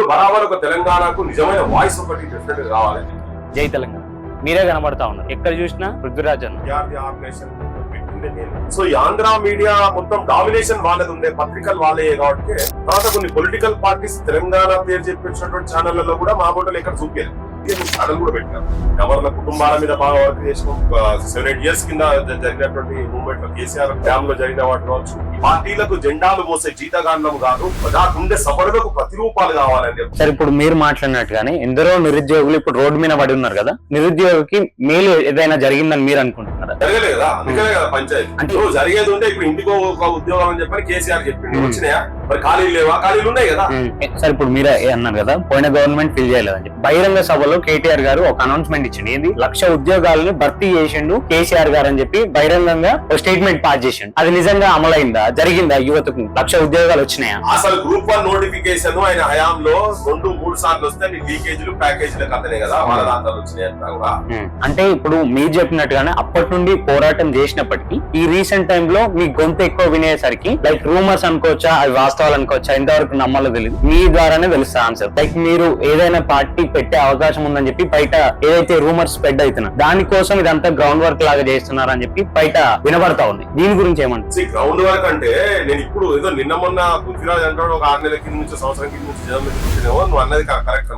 ఇప్పుడు బరాబర్ ఒక తెలంగాణకు నిజమైన వాయిస్ ఒకటి డెఫినెట్ కావాలి. జై తెలంగాణ మీరే కనబడతా ఉన్నారు ఎక్కడ చూసినా పృథ్వీరాజ్ అన్న. విద్యార్థి ఆర్గనైజేషన్ పెట్టిందే నేను. సో ఈ ఆంధ్ర మీడియా మొత్తం డామినేషన్ వాళ్ళది ఉండే, పత్రికలు వాళ్ళే కాబట్టి తర్వాత కొన్ని పొలిటికల్ పార్టీస్ తెలంగాణ పేరు చెప్పినటువంటి ఛానళ్లలో కూడా మా బోటలు ఎక్కడ చూపించారు. ఛానల్ కూడా పెట్టినారు. ఎవరి కుటుంబాల మీద బాగా వర్క్ చేసిన 7-8 years కింద జరిగినటువంటి మూవ్మెంట్ లో కేసీఆర్ డ్యామ్ లో జరిగిన వాటి కావచ్చు. పార్టీలకు జెండాలు మోసే జీతగాండం కాదు, ప్రజాకుండే సభలకు ప్రతిరూపాలు కావాలని. సరే ఇప్పుడు మీరు మాట్లాడినట్టుగానే ఎందరో నిరుద్యోగులు ఇప్పుడు రోడ్డు మీద పడి ఉన్నారు కదా, నిరుద్యోగికి మేలు ఏదైనా జరిగిందని మీరు అనుకుంటున్నారా? జరగలేదు కదా, అందుకనే కదా పంచాయతీ. అంటే జరిగేది ఉంటే ఇప్పుడు ఇంటికో ఒక ఉద్యోగం అని చెప్పని కేసీఆర్ చెప్పింది. వచ్చినాయా? మరి ఖాళీలు లేవా? ఖాళీలు ఉన్నాయి కదా. సరే ఇప్పుడు మీరే అన్నారు కదా పోయిన గవర్నమెంట్ ఫిల్ చేయలేదని చెప్పి, బహిరంగ సభలో కేటీఆర్ గారు ఒక అనౌన్స్మెంట్ ఇచ్చిండు. ఏంది 1,00,000 ఉద్యోగాలను భర్తీ చేసిండు కేసీఆర్ గారు అని చెప్పి బహిరంగంగా ఒక స్టేట్మెంట్ పాస్ చేసిండు. అది నిజంగా అమలైందా? జరిగిందా? యువతకు 1,00,000 ఉద్యోగాలు వచ్చినాయా? అసలు గ్రూప్ 1 నోటిఫికేషన్ ఆయన హయాంలో 2-3 సార్లు వస్తే లీకేజీలు ప్యాకేజీలు కథనే కదా వాళ్ళ దాంట్లో వచ్చినాయి. అంటే ఇప్పుడు మీరు చెప్పినట్టుగానే అప్పటి నుండి పోరాటం చేసినప్పటికీ ఈ రీసెంట్ టైమ్ లో మీ గొంతు ఎక్కువ వినేసరికి లైక్ రూమర్స్ అనుకోవచ్చా, అవి వాస్తవాలు అనుకోవచ్చా, ఎంతవరకు నమ్మాలో తెలియదు. మీ ద్వారానే తెలుస్తా ఆన్సర్. లైక్ మీరు ఏదైనా పార్టీ పెట్టే అవకాశం ఉందని చెప్పి బయట ఏదైతే రూమర్స్ స్ప్రెడ్ అవుతున్నా దానికోసం ఇదంతా గ్రౌండ్ వర్క్ లాగా చేస్తున్నారు అని చెప్పి బయట వినబడతా ఉంది. దీని గురించి ఏమంటారు? గ్రౌండ్ వర్క్ అంటే నేను ఇప్పుడు ఏదో నిన్న మొన్న పృథ్వీరాజ్ అంటాడు ఒక 6 నెలల కింద నుంచి సంవత్సరం కింద నుంచి జనం నువ్వు అన్నది కరెక్ట్.